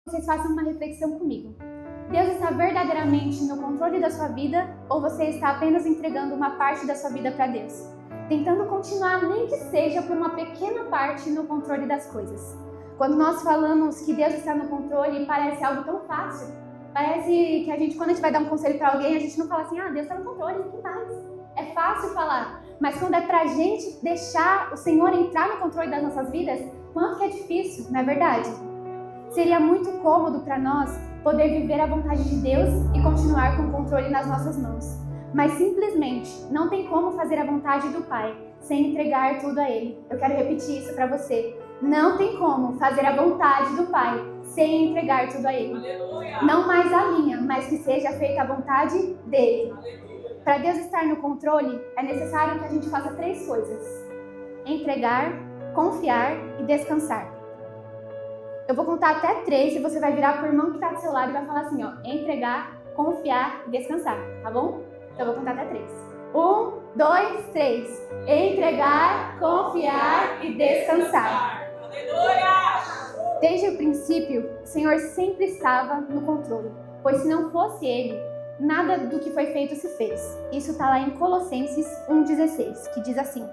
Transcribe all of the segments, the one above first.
Vocês façam uma reflexão comigo. Deus está verdadeiramente no controle da sua vida ou você está apenas entregando uma parte da sua vida para Deus? Tentando continuar, nem que seja por uma pequena parte, no controle das coisas. Quando nós falamos que Deus está no controle, parece algo tão fácil. Parece que a gente, quando a gente vai dar um conselho para alguém, a gente não fala assim, Deus está no controle, que mais? É fácil falar, mas quando é pra gente deixar o Senhor entrar no controle das nossas vidas, quanto que é difícil, não é verdade? Seria muito cômodo para nós poder viver a vontade de Deus e continuar com o controle nas nossas mãos. Mas simplesmente não tem como fazer a vontade do Pai sem entregar tudo a Ele. Eu quero repetir isso para você. Não tem como fazer a vontade do Pai sem entregar tudo a Ele. Aleluia. Não mais a minha, mas que seja feita a vontade dEle. Para Deus estar no controle, é necessário que a gente faça 3 coisas: entregar, confiar e descansar. Eu vou contar até 3 e você vai virar pro irmão que está do seu lado e vai falar assim, entregar, confiar e descansar, tá bom? Então eu vou contar até 3. 1, 2, 3. Entregar, confiar e descansar. Aleluia! Desde o princípio, o Senhor sempre estava no controle, pois se não fosse Ele, nada do que foi feito se fez. Isso está lá em Colossenses 1,16, que diz assim: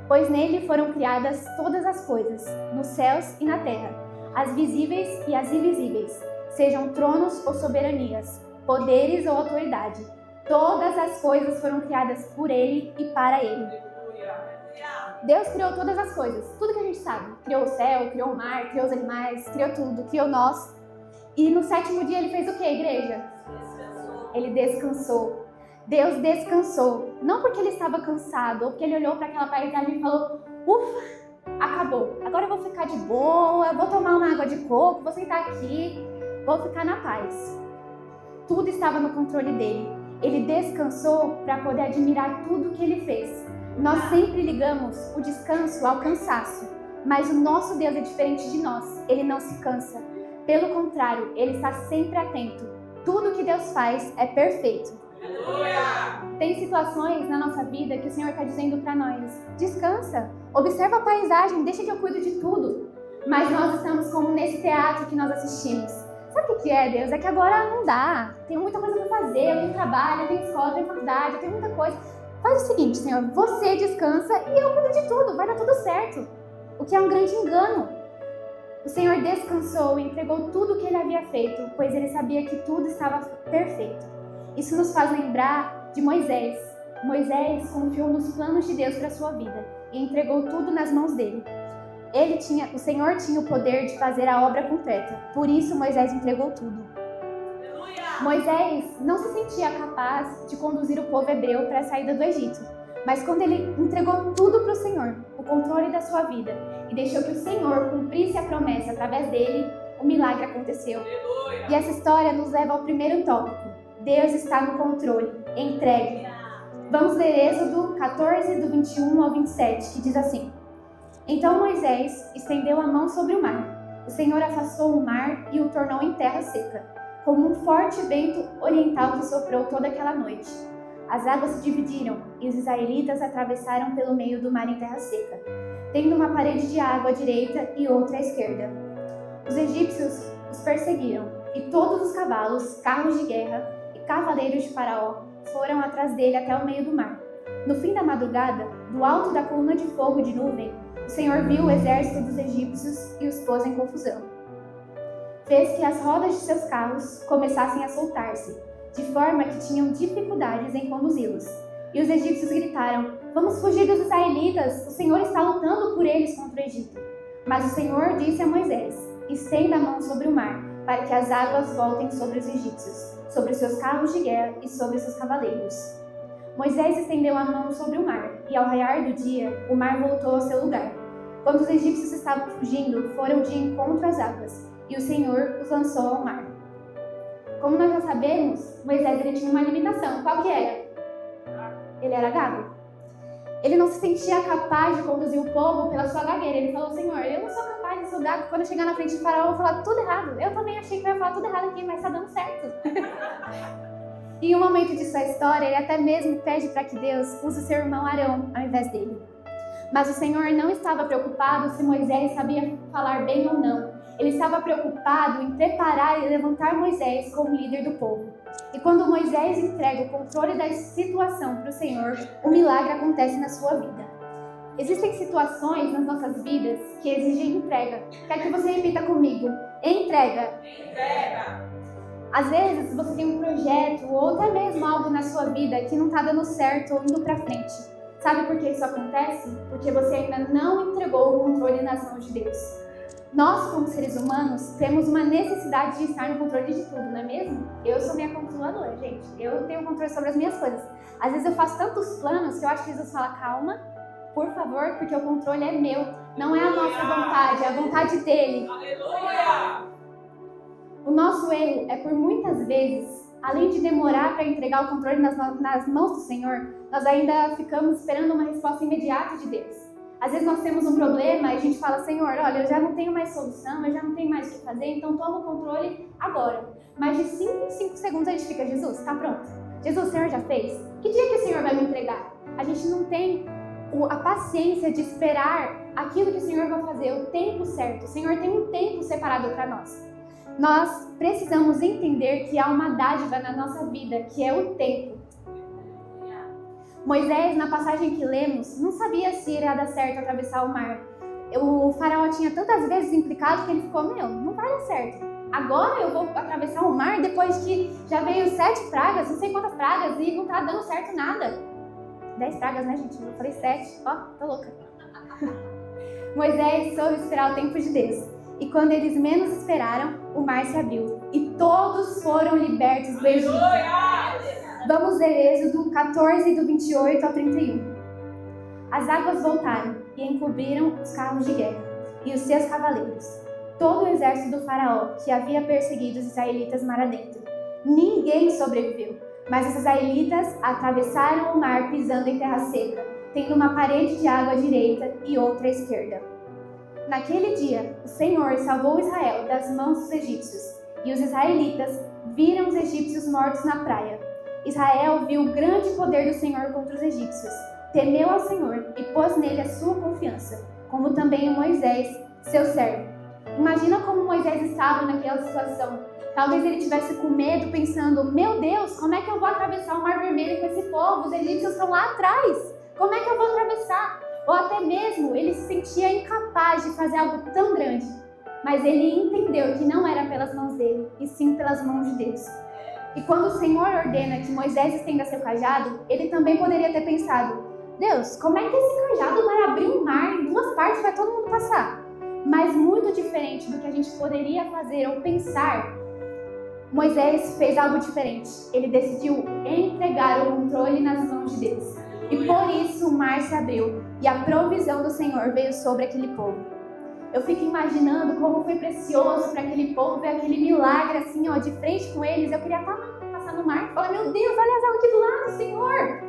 pois nele foram criadas todas as coisas, nos céus e na terra, as visíveis e as invisíveis, sejam tronos ou soberanias, poderes ou autoridade. Todas as coisas foram criadas por Ele e para Ele. Deus criou todas as coisas, tudo que a gente sabe. Criou o céu, criou o mar, criou os animais, criou tudo, criou nós. E no 7º dia Ele fez o que, igreja? Ele descansou. Deus descansou, não porque Ele estava cansado, ou porque Ele olhou para aquela paisagem e falou, ufa, acabou, agora eu vou ficar de boa, vou tomar uma água de coco, vou sentar aqui, vou ficar na paz. Tudo estava no controle dele. Ele descansou para poder admirar tudo que Ele fez. Nós sempre ligamos o descanso ao cansaço, mas o nosso Deus é diferente de nós. Ele não se cansa, pelo contrário, Ele está sempre atento. Tudo que Deus faz é perfeito. Tem situações na nossa vida que o Senhor está dizendo para nós, descansa, observa a paisagem, deixa que eu cuido de tudo. Mas nós estamos como nesse teatro que nós assistimos. Sabe o que é, Deus? É que agora não dá, tenho muita coisa para fazer, eu tenho trabalho, eu tenho escola, eu tenho faculdade, eu tenho muita coisa. Faz o seguinte, Senhor, você descansa e eu cuido de tudo, vai dar tudo certo. O que é um grande engano. O Senhor descansou e entregou tudo o que Ele havia feito, pois Ele sabia que tudo estava perfeito. Isso nos faz lembrar de Moisés. Moisés confiou nos planos de Deus para a sua vida e entregou tudo nas mãos dele. O Senhor tinha o poder de fazer a obra completa, por isso Moisés entregou tudo. Aleluia! Moisés não se sentia capaz de conduzir o povo hebreu para a saída do Egito, mas quando ele entregou tudo para o Senhor, o controle da sua vida, e deixou que o Senhor cumprisse a promessa através dele, o milagre aconteceu. Aleluia! E essa história nos leva ao primeiro tópico. Deus está no controle, entregue. Vamos ler Êxodo 14, do 21 ao 27, que diz assim: então Moisés estendeu a mão sobre o mar. O Senhor afastou o mar e o tornou em terra seca, como um forte vento oriental que soprou toda aquela noite. As águas se dividiram e os israelitas atravessaram pelo meio do mar em terra seca, tendo uma parede de água à direita e outra à esquerda. Os egípcios os perseguiram, e todos os cavalos, carros de guerra e cavaleiros de Faraó foram atrás dele até o meio do mar. No fim da madrugada, do alto da coluna de fogo e de nuvem, o Senhor viu o exército dos egípcios e os pôs em confusão. Fez que as rodas de seus carros começassem a soltar-se, de forma que tinham dificuldades em conduzi-los. E os egípcios gritaram: vamos fugir dos israelitas, o Senhor está lutando por eles contra o Egito. Mas o Senhor disse a Moisés: estenda a mão sobre o mar, para que as águas voltem sobre os egípcios, sobre os seus carros de guerra e sobre os seus cavaleiros. Moisés estendeu a mão sobre o mar, e ao raiar do dia, o mar voltou ao seu lugar. Quando os egípcios estavam fugindo, foram de encontro às águas, e o Senhor os lançou ao mar. Como nós já sabemos, Moisés tinha uma limitação. Qual que era? Ele era gago. Ele não se sentia capaz de conduzir o povo pela sua gagueira. Ele falou: Senhor, eu não sou capaz de ser gago. Quando eu chegar na frente de Faraó, eu vou falar tudo errado. Eu também achei que eu ia falar tudo errado aqui, mas está dando certo. E em um momento de sua história, ele até mesmo pede para que Deus use seu irmão Arão ao invés dele. Mas o Senhor não estava preocupado se Moisés sabia falar bem ou não. Ele estava preocupado em preparar e levantar Moisés como líder do povo. E quando Moisés entrega o controle da situação para o Senhor, o milagre acontece na sua vida. Existem situações nas nossas vidas que exigem entrega. Quero que você repita comigo. Entrega. Entrega. Às vezes você tem um projeto ou até mesmo algo na sua vida que não está dando certo ou indo para frente. Sabe por que isso acontece? Porque você ainda não entregou o controle nas mãos de Deus. Nós, como seres humanos, temos uma necessidade de estar no controle de tudo, não é mesmo? Eu sou minha controladora, gente. Eu tenho controle sobre as minhas coisas. Às vezes eu faço tantos planos que eu acho que Jesus fala, calma, por favor, porque o controle é meu. Não é a nossa vontade, é a vontade dele. Aleluia! O nosso erro é por muitas vezes, além de demorar para entregar o controle nas mãos do Senhor, nós ainda ficamos esperando uma resposta imediata de Deus. Às vezes nós temos um problema e a gente fala, Senhor, olha, eu já não tenho mais solução, eu já não tenho mais o que fazer, então toma o controle agora. Mas de 5 em 5 segundos a gente fica, Jesus, está pronto. Jesus, o Senhor já fez? Que dia que o Senhor vai me entregar? A gente não tem a paciência de esperar aquilo que o Senhor vai fazer, o tempo certo. O Senhor tem um tempo separado para nós. Nós precisamos entender que há uma dádiva na nossa vida, que é o tempo. Moisés, na passagem que lemos, não sabia se iria dar certo atravessar o mar. O faraó tinha tantas vezes implicado que ele ficou, não vai dar certo. Agora eu vou atravessar o mar depois que já veio 7 pragas, não sei quantas pragas, e não tá dando certo nada. 10 pragas, né, gente? Eu falei 7. Ó, tô louca. Moisés soube esperar o tempo de Deus. E quando eles menos esperaram, o mar se abriu. E todos foram libertos do Egito. Vamos ler Êxodo 14, do 28 ao 31. As águas voltaram e encobriram os carros de guerra e os seus cavaleiros. Todo o exército do faraó que havia perseguido os israelitas mar adentro. Ninguém sobreviveu, mas os israelitas atravessaram o mar pisando em terra seca, tendo uma parede de água à direita e outra à esquerda. Naquele dia, o Senhor salvou Israel das mãos dos egípcios, e os israelitas viram os egípcios mortos na praia. Israel viu o grande poder do Senhor contra os egípcios, temeu ao Senhor e pôs nele a sua confiança, como também Moisés, seu servo. Imagina como Moisés estava naquela situação. Talvez ele estivesse com medo, pensando, meu Deus, como é que eu vou atravessar o Mar Vermelho com esse povo? Os egípcios estão lá atrás. Como é que eu vou atravessar? Ou até mesmo ele se sentia incapaz de fazer algo tão grande. Mas ele entendeu que não era pelas mãos dele, e sim pelas mãos de Deus. E quando o Senhor ordena que Moisés estenda seu cajado, ele também poderia ter pensado, Deus, como é que esse cajado vai abrir um mar em 2 partes para todo mundo passar? Mas muito diferente do que a gente poderia fazer ou pensar, Moisés fez algo diferente. Ele decidiu entregar o controle nas mãos de Deus. E por isso o mar se abriu e a provisão do Senhor veio sobre aquele povo. Eu fico imaginando como foi precioso para aquele povo ver aquele milagre assim, ó, de frente com eles. Eu queria estar passando no mar e falar, meu Deus, olha as águas aqui do lado, Senhor.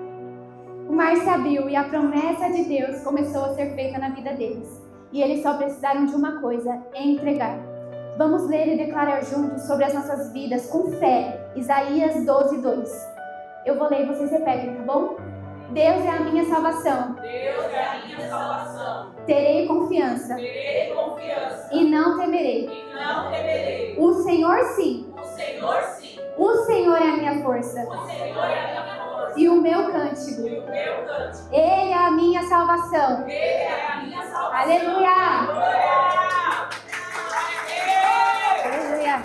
O mar se abriu e a promessa de Deus começou a ser feita na vida deles. E eles só precisaram de uma coisa, entregar. Vamos ler e declarar juntos sobre as nossas vidas com fé. Isaías 12, 2. Eu vou ler e vocês repetem, tá bom? Deus é a minha salvação. Deus é a minha salvação. Terei confiança. Terei confiança. E não temerei. E não temerei. O Senhor sim. O Senhor sim. O Senhor é a minha força. O Senhor é a minha força. E o meu cântico. E o meu cântico. Ele é a minha salvação. Ele é a minha salvação. Aleluia. Aleluia.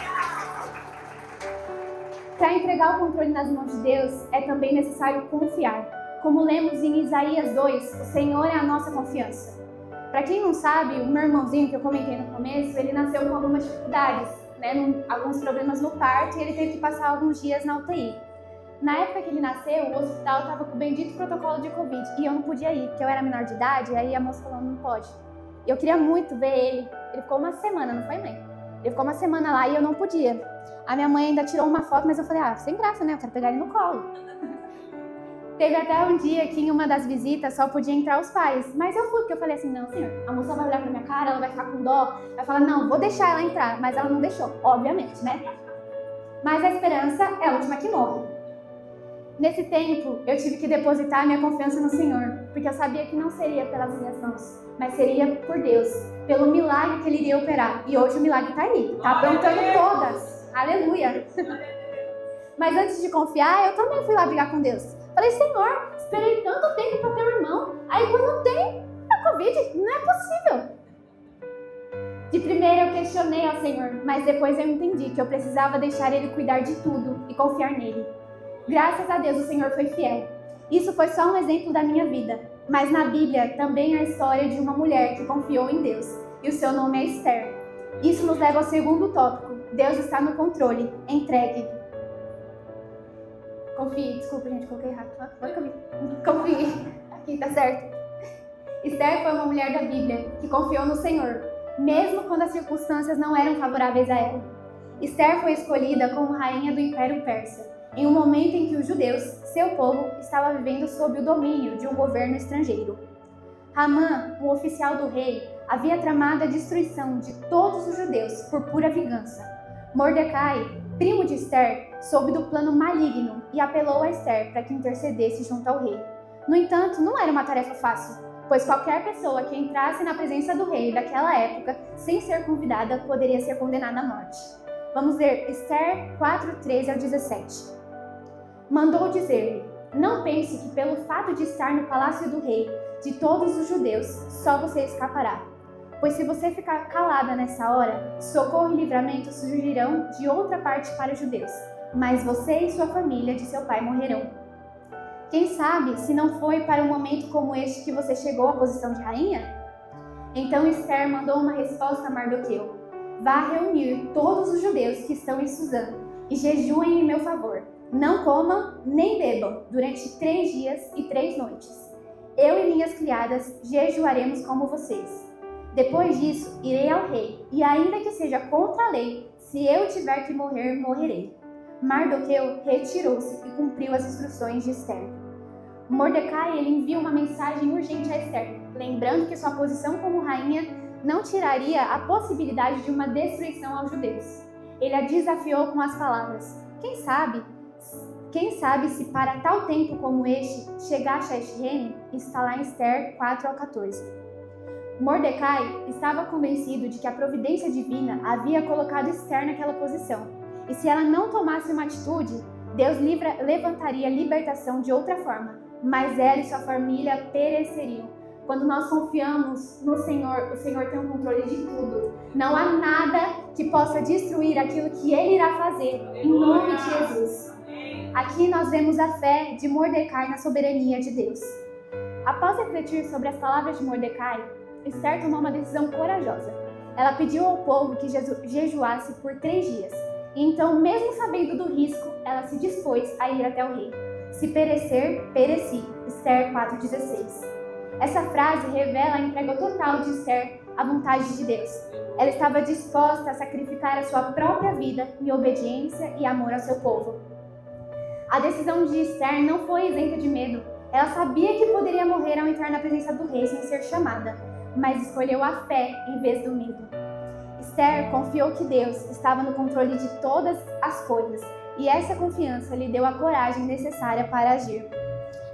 Para entregar o controle nas mãos de Deus, é também necessário confiar. Como lemos em Isaías 2, o Senhor é a nossa confiança. Para quem não sabe, o meu irmãozinho que eu comentei no começo, ele nasceu com algumas dificuldades, né, alguns problemas no parto e ele teve que passar alguns dias na UTI. Na época que ele nasceu, o hospital estava com o bendito protocolo de Covid e eu não podia ir, porque eu era menor de idade, e aí a moça falou, não pode. Eu queria muito ver ele. Ele ficou uma semana, não foi, mãe? Ele ficou uma semana lá e eu não podia. A minha mãe ainda tirou uma foto, mas eu falei, sem graça, né? Eu quero pegar ele no colo. Teve até um dia que em uma das visitas só podia entrar os pais. Mas eu fui, porque eu falei assim, não, senhor, a moça vai olhar pra minha cara, ela vai ficar com dó. Vai falar, não, vou deixar ela entrar. Mas ela não deixou, obviamente, né? Mas a esperança é a última que morre. Nesse tempo, eu tive que depositar minha confiança no Senhor. porque eu sabia que não seria pelas minhas mãos, mas seria por Deus, pelo milagre que Ele iria operar. E hoje o milagre está aí, está aprontando todas. Aleluia! Mas antes de confiar, eu também fui lá brigar com Deus. Falei, Senhor, esperei tanto tempo para ter um irmão, aí quando tem a Covid, não é possível. De primeira eu questionei ao Senhor, mas depois eu entendi que eu precisava deixar Ele cuidar de tudo e confiar nele. Graças a Deus o Senhor foi fiel. Isso foi só um exemplo da minha vida, mas na Bíblia também há a história de uma mulher que confiou em Deus, e o seu nome é Esther. Isso nos leva ao segundo tópico, Deus está no controle, entregue. Confie, desculpa gente, coloquei errado. Confie, aqui tá certo. Esther foi uma mulher da Bíblia que confiou no Senhor, mesmo quando as circunstâncias não eram favoráveis a ela. Esther foi escolhida como rainha do Império Persa, em um momento em que os judeus, seu povo, estava vivendo sob o domínio de um governo estrangeiro. Hamã, o oficial do rei, havia tramado a destruição de todos os judeus por pura vingança. Mordecai, primo de Esther, soube do plano maligno e apelou a Esther para que intercedesse junto ao rei. No entanto, não era uma tarefa fácil, pois qualquer pessoa que entrasse na presença do rei daquela época, sem ser convidada, poderia ser condenada à morte. Vamos ler Esther 4:13-17. Mandou dizer-lhe, não pense que pelo fato de estar no palácio do rei, de todos os judeus, só você escapará. Pois se você ficar calada nessa hora, socorro e livramento surgirão de outra parte para os judeus, mas você e sua família de seu pai morrerão. Quem sabe se não foi para um momento como este que você chegou à posição de rainha? Então Esther mandou uma resposta a Mardoqueu. Vá reunir todos os judeus que estão em Suzã e jejuem em meu favor. Não comam nem bebam durante 3 dias e 3 noites. Eu e minhas criadas jejuaremos como vocês. Depois disso, irei ao rei, e ainda que seja contra a lei, se eu tiver que morrer, morrerei. Mardoqueu retirou-se e cumpriu as instruções de Esther. Mordecai ele envia uma mensagem urgente a Esther, lembrando que sua posição como rainha não tiraria a possibilidade de uma destruição aos judeus. Ele a desafiou com as palavras, quem sabe se para tal tempo como este chegaste a este reino? Está lá em Esther 4:14. Mordecai estava convencido de que a providência divina havia colocado Esther naquela posição, e se ela não tomasse uma atitude, Deus levantaria a libertação de outra forma, mas ela e sua família pereceriam. Quando nós confiamos no Senhor, o Senhor tem o controle de tudo. Não há nada que possa destruir aquilo que Ele irá fazer, em nome de Jesus. Aqui nós vemos a fé de Mordecai na soberania de Deus. Após refletir sobre as palavras de Mordecai, Esther tomou uma decisão corajosa. Ela pediu ao povo que jejuasse por 3 dias. E então, mesmo sabendo do risco, ela se dispôs a ir até o rei. Se perecer, pereci. Esther 4:16. Essa frase revela a entrega total de Esther à vontade de Deus. Ela estava disposta a sacrificar a sua própria vida em obediência e amor ao seu povo. A decisão de Esther não foi isenta de medo. Ela sabia que poderia morrer ao entrar na presença do rei sem ser chamada, mas escolheu a fé em vez do medo. Esther confiou que Deus estava no controle de todas as coisas, e essa confiança lhe deu a coragem necessária para agir.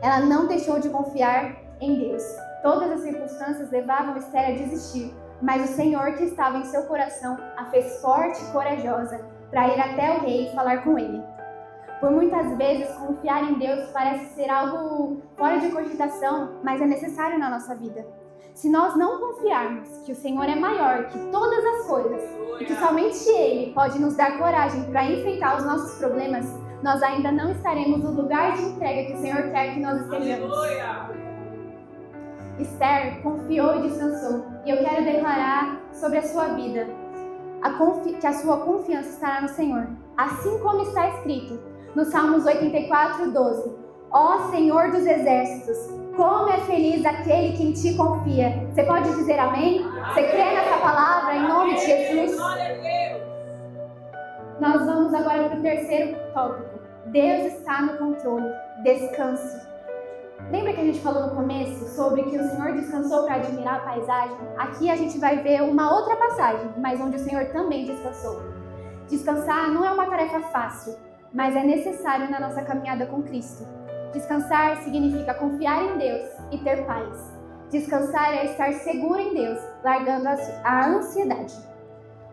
Ela não deixou de confiar em Deus. Todas as circunstâncias levavam Esther a desistir, mas o Senhor que estava em seu coração a fez forte e corajosa para ir até o rei e falar com ele. Por muitas vezes, confiar em Deus parece ser algo fora de cogitação, mas é necessário na nossa vida. Se nós não confiarmos que o Senhor é maior que todas as coisas e que somente Ele pode nos dar coragem para enfrentar os nossos problemas, nós ainda não estaremos no lugar de entrega que o Senhor quer que nós estejamos. Esther confiou e descansou, e eu quero declarar sobre a sua vida que a sua confiança estará no Senhor, assim como está escrito no Salmos 84:12. Ó Senhor dos exércitos, como é feliz aquele que em ti confia. Você pode dizer amém? Você crê nessa palavra em nome de Jesus? Nós vamos agora para o terceiro tópico. Deus está no controle. Descanse. Lembra que a gente falou no começo sobre que o Senhor descansou para admirar a paisagem? Aqui a gente vai ver uma outra passagem, mas onde o Senhor também descansou. Descansar não é uma tarefa fácil, mas é necessário na nossa caminhada com Cristo. Descansar significa confiar em Deus e ter paz. Descansar é estar seguro em Deus, largando a ansiedade.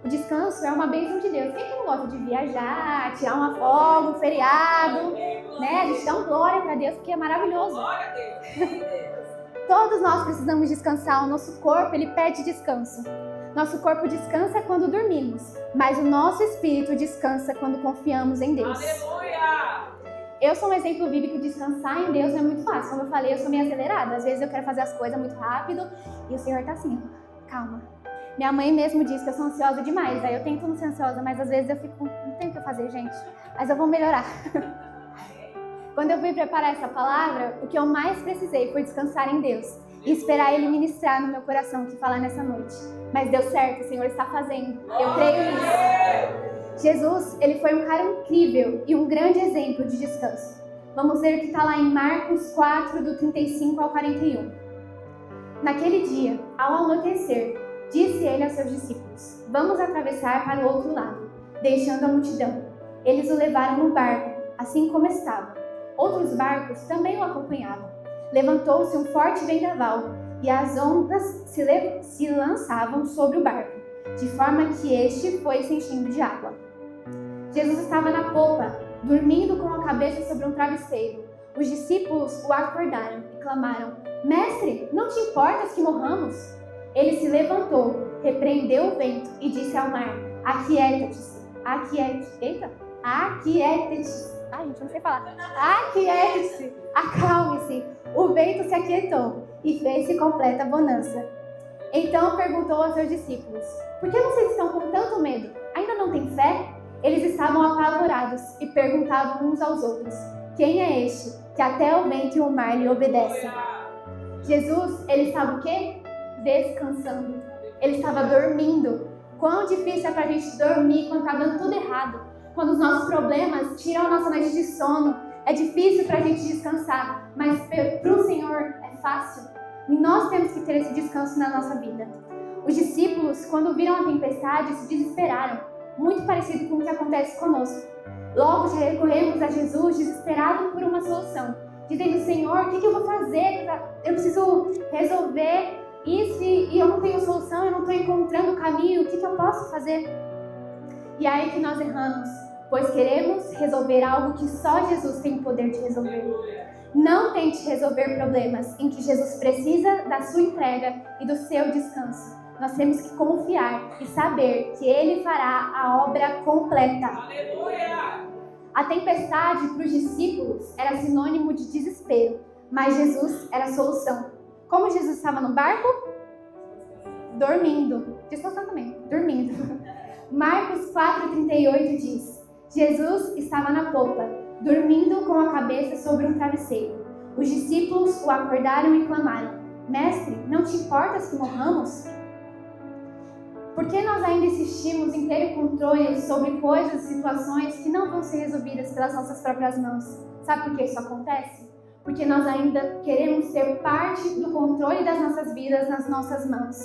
O descanso é uma bênção de Deus. Quem que não gosta de viajar, tirar uma folga, um feriado, né? A gente dá um glória para Deus porque é maravilhoso. Glória a Deus. Todos nós precisamos descansar. O nosso corpo, ele pede descanso. Nosso corpo descansa quando dormimos, mas o nosso espírito descansa quando confiamos em Deus. Aleluia! Eu sou um exemplo vivo que descansar em Deus não é muito fácil. Como eu falei, eu sou meio acelerada. Às vezes eu quero fazer as coisas muito rápido e o Senhor tá assim, calma. Minha mãe mesmo diz que eu sou ansiosa demais. Aí eu tento não ser ansiosa, mas às vezes eu fico, não tem o que eu fazer, gente. Mas eu vou melhorar. Quando eu fui preparar essa palavra, o que eu mais precisei foi descansar em Deus e esperar Ele ministrar no meu coração o que falar nessa noite. Mas deu certo, o Senhor está fazendo. Eu creio nisso. Jesus, ele foi um cara incrível e um grande exemplo de descanso. Vamos ver o que está lá em Marcos 4, do 35 ao 41. Naquele dia, ao anoitecer, disse ele aos seus discípulos: vamos atravessar para o outro lado, deixando a multidão. Eles o levaram no barco, assim como estava. Outros barcos também o acompanhavam. Levantou-se um forte vendaval e as ondas se lançavam sobre o barco, de forma que este foi se enchendo de água. Jesus estava na popa, dormindo com a cabeça sobre um travesseiro. Os discípulos o acordaram e clamaram: Mestre, não te importas que morramos? Ele se levantou, repreendeu o vento e disse ao mar: Aquieta-te, aquiete-te. Ai, gente, não sei falar. Aquiete-se, acalme-se. O vento se aquietou e fez-se completa bonança. Então perguntou aos seus discípulos: Por que vocês estão com tanto medo? Ainda não têm fé? Eles estavam apavorados e perguntavam uns aos outros: Quem é este que até o vento e o mar lhe obedecem? Jesus, ele estava o quê? Descansando. Ele estava dormindo. Quão difícil é pra gente dormir quando tá dando tudo errado. Quando os nossos problemas tiram a nossa noite de sono. É difícil pra gente descansar, mas pro Senhor é fácil. E nós temos que ter esse descanso na nossa vida. Os discípulos, quando viram a tempestade, se desesperaram, muito parecido com o que acontece conosco. Logo recorremos a Jesus, desesperado por uma solução, dizendo: Senhor, o que eu vou fazer? Eu preciso resolver isso e eu não tenho solução, eu não estou encontrando o caminho, o que eu posso fazer? E aí que nós erramos, pois queremos resolver algo que só Jesus tem o poder de resolver. Não tente resolver problemas em que Jesus precisa da sua entrega e do seu descanso. Nós temos que confiar e saber que Ele fará a obra completa. Aleluia! A tempestade para os discípulos era sinônimo de desespero, mas Jesus era a solução. Como Jesus estava no barco? Dormindo. Descansando também, dormindo. Marcos 4,38 diz: Jesus estava na popa, dormindo com a cabeça sobre um travesseiro. Os discípulos o acordaram e clamaram: Mestre, não te importas que morramos? Por que nós ainda insistimos em ter controle sobre coisas e situações que não vão ser resolvidas pelas nossas próprias mãos? Sabe por que isso acontece? Porque nós ainda queremos ter parte do controle das nossas vidas nas nossas mãos.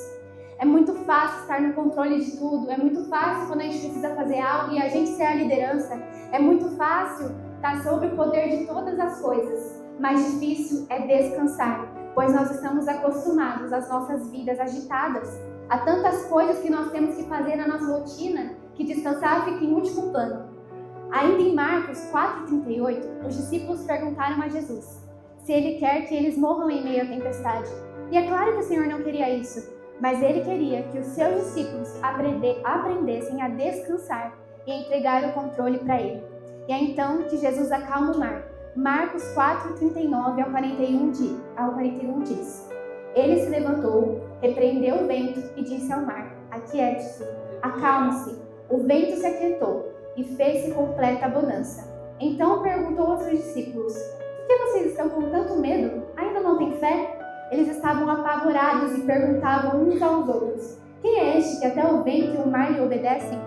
É muito fácil estar no controle de tudo, é muito fácil quando a gente precisa fazer algo e a gente ser a liderança, é muito fácil estar sob o poder de todas as coisas. Mais difícil é descansar, pois nós estamos acostumados às nossas vidas agitadas. Há tantas coisas que nós temos que fazer na nossa rotina que descansar fica em último plano. Ainda em Marcos 4,38, os discípulos perguntaram a Jesus se Ele quer que eles morram em meio à tempestade. E é claro que o Senhor não queria isso, mas Ele queria que os seus discípulos aprendessem a descansar e entregar o controle para Ele. E é então que Jesus acalma o mar. Marcos 4,39 ao 41 diz: Ele se levantou, repreendeu o vento e disse ao mar: Aquiete-se, acalme-se. O vento se aquietou e fez-se completa bonança. Então perguntou aos seus discípulos: Por que vocês estão com tanto medo? Ainda não têm fé? Eles estavam apavorados e perguntavam uns aos outros: Quem é este que até o vento e o mar lhe obedecem?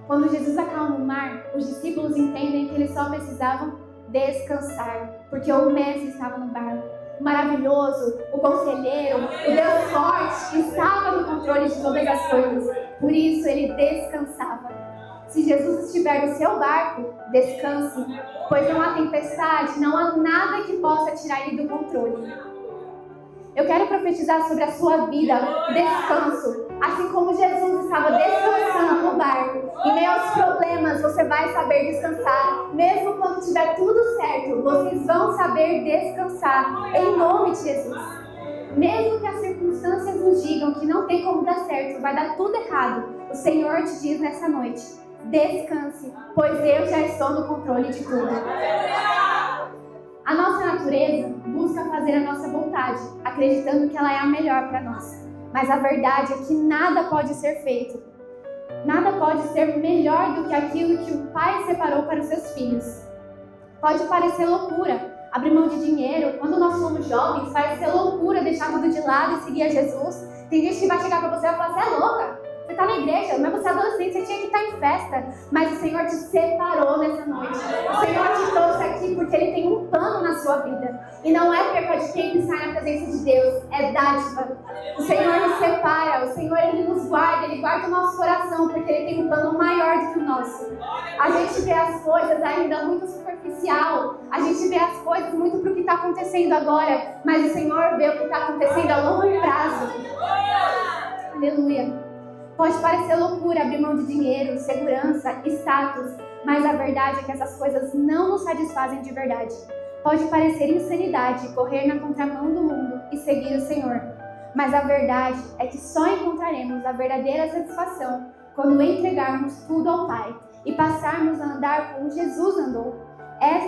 Quando Jesus acalma o mar, os discípulos entendem que eles só precisavam descansar, porque o Mestre estava no barco. O maravilhoso, o conselheiro, o Deus forte, estava no controle de todas as coisas. Por isso ele descansava. Se Jesus estiver no seu barco, descanse, pois não há tempestade, não há nada que possa tirar ele do controle. Eu quero profetizar sobre a sua vida descanso. Assim como Jesus estava descansando no barco, em meio aos problemas, você vai saber descansar. Mesmo quando tiver tudo certo, vocês vão saber descansar. Em nome de Jesus. Mesmo que as circunstâncias nos digam que não tem como dar certo, vai dar tudo errado, o Senhor te diz nessa noite: descanse, pois eu já estou no controle de tudo. A nossa natureza busca fazer a nossa vontade, acreditando que ela é a melhor para nós. Mas a verdade é que nada pode ser feito. Nada pode ser melhor do que aquilo que o Pai separou para os seus filhos. Pode parecer loucura abrir mão de dinheiro. Quando nós somos jovens, vai ser loucura deixar tudo de lado e seguir a Jesus. Tem gente que vai chegar para você e vai falar: você é louca? Você está na igreja, mas você é adolescente, você tinha que estar em festa. Mas o Senhor te separou nessa noite. O Senhor te trouxe aqui porque Ele tem um plano na sua vida. E não é perca de quem sai na presença de Deus, é dádiva. O Senhor nos separa, o Senhor Ele nos guarda, Ele guarda o nosso coração, porque Ele tem um plano maior do que o nosso. A gente vê as coisas ainda muito superficial, a gente vê as coisas muito para o que está acontecendo agora, mas o Senhor vê o que está acontecendo a longo prazo. Aleluia. Pode parecer loucura abrir mão de dinheiro, segurança, status, mas a verdade é que essas coisas não nos satisfazem de verdade. Pode parecer insanidade correr na contramão do mundo e seguir o Senhor, mas a verdade é que só encontraremos a verdadeira satisfação quando entregarmos tudo ao Pai e passarmos a andar como Jesus andou.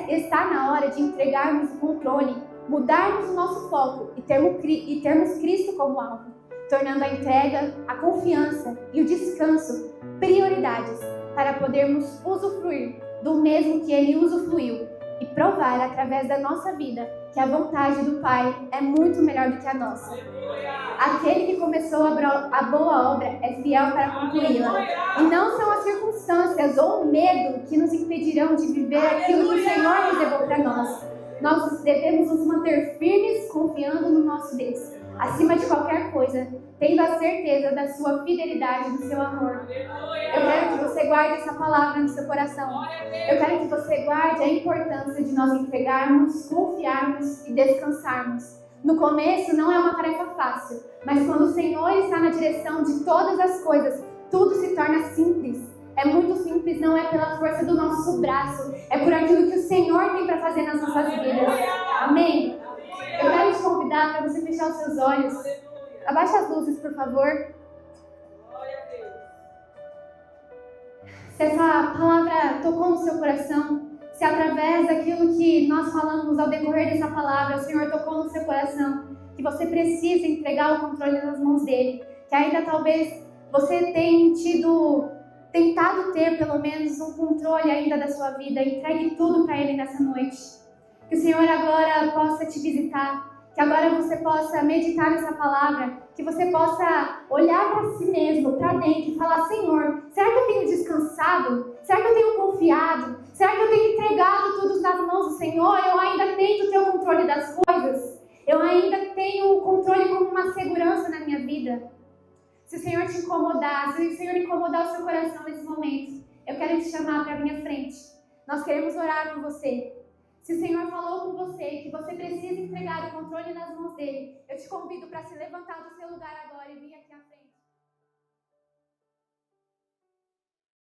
Está na hora de entregarmos o controle, mudarmos o nosso foco e termos Cristo como alvo, tornando a entrega, a confiança e o descanso prioridades para podermos usufruir do mesmo que Ele usufruiu e provar através da nossa vida que a vontade do Pai é muito melhor do que a nossa. Aquele que começou a boa obra é fiel para concluí-la. E não são as circunstâncias ou o medo que nos impedirão de viver aquilo que o Senhor nos levou para nós. Nós devemos nos manter firmes, confiando no nosso Deus, acima de qualquer coisa, tendo a certeza da sua fidelidade, do seu amor. Eu quero que você guarde essa palavra no seu coração. Eu quero que você guarde a importância de nós entregarmos, confiarmos e descansarmos. No começo não é uma tarefa fácil, mas quando o Senhor está na direção de todas as coisas, tudo se torna simples. É muito simples, não é pela força do nosso braço, é por aquilo que o Senhor tem para fazer nas nossas vidas. Amém? Eu quero te convidar para você fechar os seus olhos. Abaixe as luzes, por favor. Se essa palavra tocou no seu coração, se através daquilo que nós falamos ao decorrer dessa palavra, o Senhor tocou no seu coração, que você precisa entregar o controle nas mãos dele, que ainda talvez você tenha tentado ter pelo menos um controle ainda da sua vida, entregue tudo para Ele nessa noite. Que o Senhor agora possa te visitar, que agora você possa meditar nessa palavra, que você possa olhar para si mesmo, para dentro e falar: Senhor, será que eu tenho descansado? Será que eu tenho confiado? Será que eu tenho entregado tudo nas mãos do Senhor? Eu ainda tento ter o controle das coisas? Eu ainda tenho o controle como uma segurança na minha vida? Se o Senhor te incomodar, se o Senhor incomodar o seu coração nesse momento, eu quero te chamar para a minha frente. Nós queremos orar por você. Se o Senhor falou com você que você precisa entregar o controle nas mãos dele, eu te convido para se levantar do seu lugar agora e vir aqui à frente.